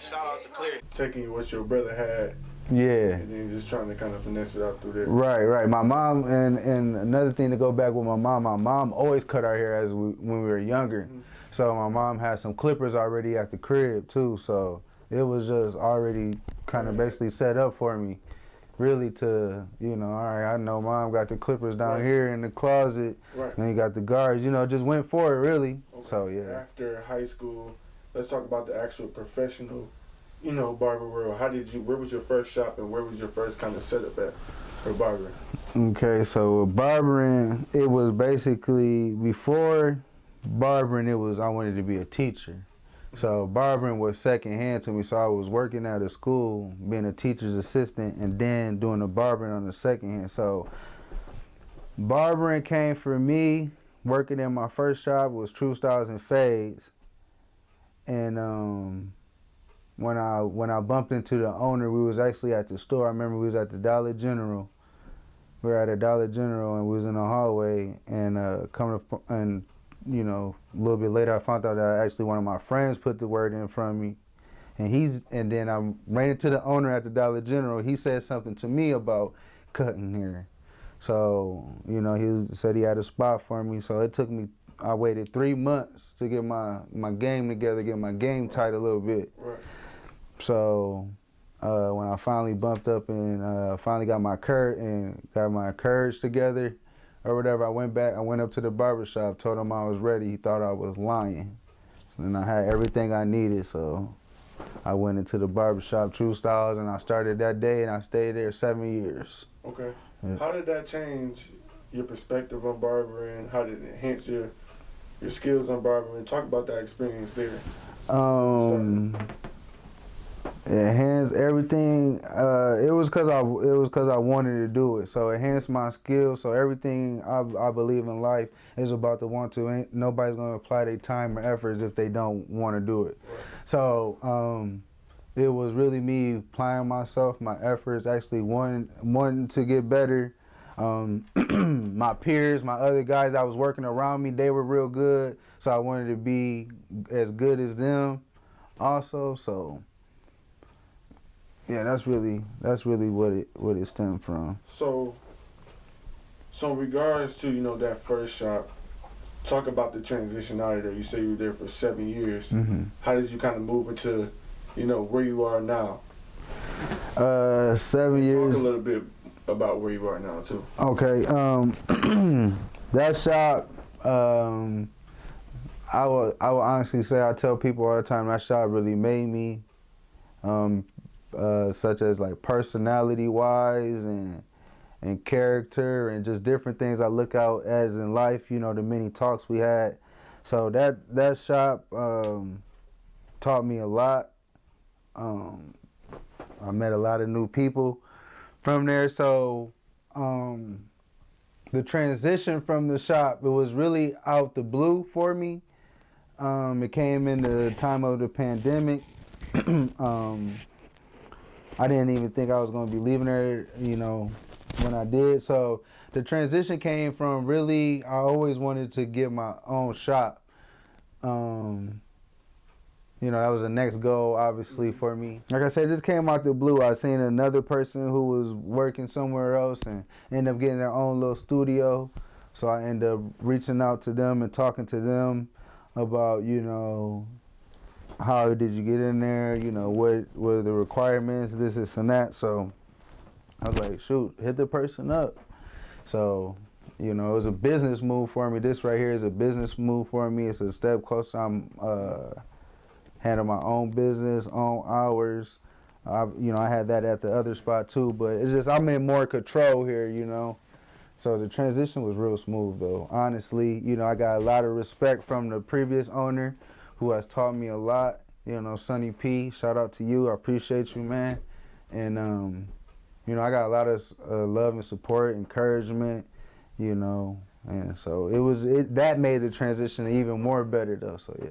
Shout out to Klarity. Taking what your brother had. Yeah. And then just trying to kind of finesse it out through there. Right. My mom, and another thing to go back with my mom always cut our hair when we were younger. Mm-hmm. So my mom had some clippers already at the crib too. So it was just already kind of basically set up for me. Really to, you know, all right, I know mom got the clippers down here in the closet. Right. Then you got the guards, you know, just went for it really. Okay. So yeah. After high school, let's talk about the actual professional, you know, barber world. Where was your first shop and where was your first kind of setup at for barbering? Okay, so barbering, it was basically, before barbering, I wanted to be a teacher. So barbering was secondhand to me, so I was working at a school, being a teacher's assistant, and then doing the barbering on the second hand. So barbering came for me, working in my first shop was True Styles and Fades. And when I bumped into the owner, we was actually at the store. I remember we was at the Dollar General. We were at a Dollar General and we was in the hallway, and you know, a little bit later I found out that actually one of my friends put the word in from me. And then I ran into the owner at the Dollar General. He said something to me about cutting hair. So, you know, he said he had a spot for me. So it took me, I waited 3 months to get my game together, get my game tight a little bit. Right. So when I finally bumped up and finally got my courage together or whatever, I went up to the barber shop, told him I was ready. He thought I was lying. And I had everything I needed, so I went into the barber shop, True Styles, and I started that day and I stayed there 7 years. Okay. Yeah. How did that change your perspective on barbering? How did it enhance your skills on barbering? Talk about that experience there. It enhanced everything. It was cause I wanted to do it. So it enhanced my skills. So everything I believe in life is about the want to. Ain't nobody's gonna apply their time or efforts if they don't want to do it. Right. So it was really me applying myself, my efforts, actually wanting to get better. My peers, my other guys that was working around me, they were real good. So I wanted to be as good as them also. So yeah, that's really what it stemmed from. So in regards to, you know, that first shop, talk about the transition out of there. You say you were there for 7 years. Mm-hmm. How did you kind of move into, you know, where you are now? 7 years. Talk a little bit about where you are now too. Okay. That shop, I would honestly say, I tell people all the time, that shop really made me. Such as like personality wise and character and just different things I look out as in life, you know, the many talks we had. So that shop taught me a lot. I met a lot of new people from there. So the transition from the shop, it was really out the blue for me. It came in the time of the pandemic. I didn't even think I was going to be leaving there, you know, when I did. So the transition came from really, I always wanted to get my own shop. You know, that was the next goal, obviously, for me. Like I said, this came out the blue. I seen another person who was working somewhere else and ended up getting their own little studio. So I ended up reaching out to them and talking to them about, you know, how did you get in there? You know, what were the requirements, this and that. So I was like, shoot, hit the person up. So, you know, it was a business move for me. This right here is a business move for me. It's a step closer. I'm handling my own business, own hours. You know, I had that at the other spot too, but it's just I'm in more control here, you know. So the transition was real smooth though. Honestly, you know, I got a lot of respect from the previous owner who has taught me a lot. You know, Sonny P, shout out to you. I appreciate you, man. And, you know, I got a lot of love and support, encouragement, you know. And so that made the transition even more better though, so yeah.